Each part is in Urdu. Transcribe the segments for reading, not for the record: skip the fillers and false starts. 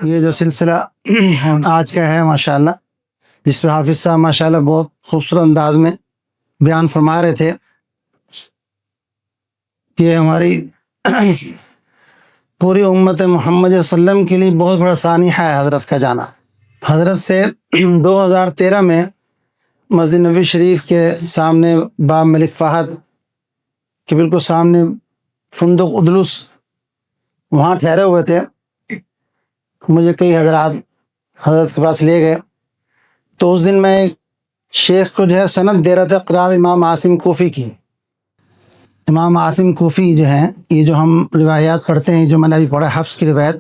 یہ جو سلسلہ آج کا ہے ماشاءاللہ، جس پہ حافظ صاحب ماشاءاللہ بہت خوبصورت انداز میں بیان فرما رہے تھے کہ ہماری پوری امت محمد صلی اللہ علیہ وسلم کے لیے بہت بڑا سانحہ ہے حضرت کا جانا۔ حضرت سے 2013 میں مسجد نبوی شریف کے سامنے باب ملک فہد کے بالکل سامنے فندق ادلس وہاں ٹھہرے ہوئے تھے۔ مجھے کئی حضرات حضرت کے پاس لے گئے، تو اس دن میں ایک شیخ کو جو ہے سند دے رہا تھا قرآن امام عاصم کوفی کی۔ امام عاصم کوفی جو ہیں، یہ جو ہم روایات پڑھتے ہیں، جو میں نے ابھی پڑھا حفص کی روایت،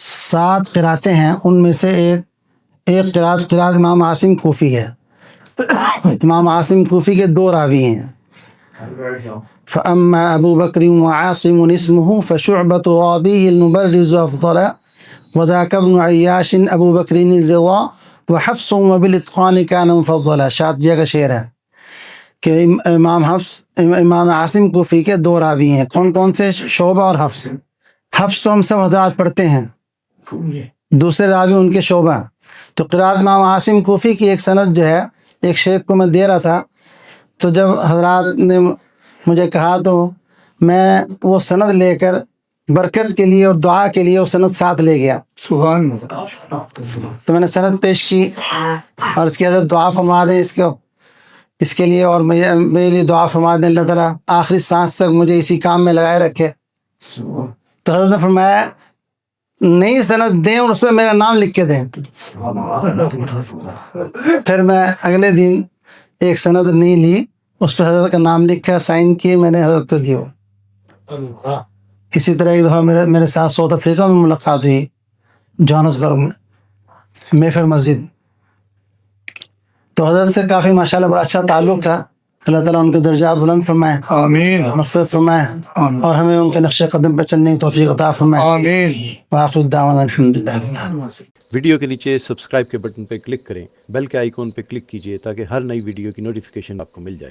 7 قراتیں ہیں، ان میں سے ایک قرات امام عاصم کوفی ہے۔ امام عاصم کوفی کے 2 راوی ہیں، فَأَمَّا أَبُو بَكْرٍ وَعَاصِمٌ اسْمُهُ فَشُعْبَةُ رَابِيهِ الْمُبَرِّزُ أَفْضَلَ وَذَاكَ ابْنُ عَيَّاشٍ أَبُو بَكْرٍ الرِّضَا وَحَفْصٌ وَبِالْإِتْقَانِ كَانَ مُفَضَّلًا۔ شاطبیہ کا شعر ہے کہ امام عاصم کوفی کے 2 راوی ہیں۔ کون کون سے؟ شعبہ اور حفص۔ حفص تو ہم سب حضرات پڑھتے ہیں، دوسرے راوی ان کے شعبہ۔ تو قرات امام عاصم کوفی کی ایک سند جو ہے ایک شیخ کو میں دے رہا تھا، تو جب حضرات نے مجھے کہا تو میں وہ سند لے کر برکت کے لیے اور دعا کے لیے وہ سند ساتھ لے گیا۔ سبحان اللہ۔ تو میں نے سند پیش کی اور اس کی حضرت دعا فرما دیں اس کے لیے، اور میرے لیے دعا فرما دیں اللہ تعالیٰ آخری سانس تک مجھے اسی کام میں لگائے رکھے۔ تو حضرت نے فرمایا نئی سند دیں اور اس میں میرا نام لکھ کے دیں۔ پھر میں اگلے دن ایک سند نہیں لی، اس پہ حضرت کا نام لکھا، سائن کیے، میں نے حضرت کو دیے۔ اسی طرح ایک دفعہ میرے ساتھ ساؤتھ افریقہ میں ملاقات ہوئی، جوہانسبرگ میں، میفر مسجد۔ تو حضرت سے کافی ماشاءاللہ بڑا اچھا تعلق تھا۔ اللہ تعالیٰ ان کے درجات بلند فرمائے، آمین، مغفرت فرمائے، اور ہمیں ان کے نقش قدم پہ چلنے کی توفیق عطا فرمائے، آمین۔ وآخر دعوانا الحمدللہ۔ ویڈیو کے نیچے سبسکرائب کے بٹن پہ کلک کریں، بیل کے آئیکن پہ کلک کیجئے تاکہ ہر نئی ویڈیو کی نوٹیفیکیشن آپ کو مل جائے۔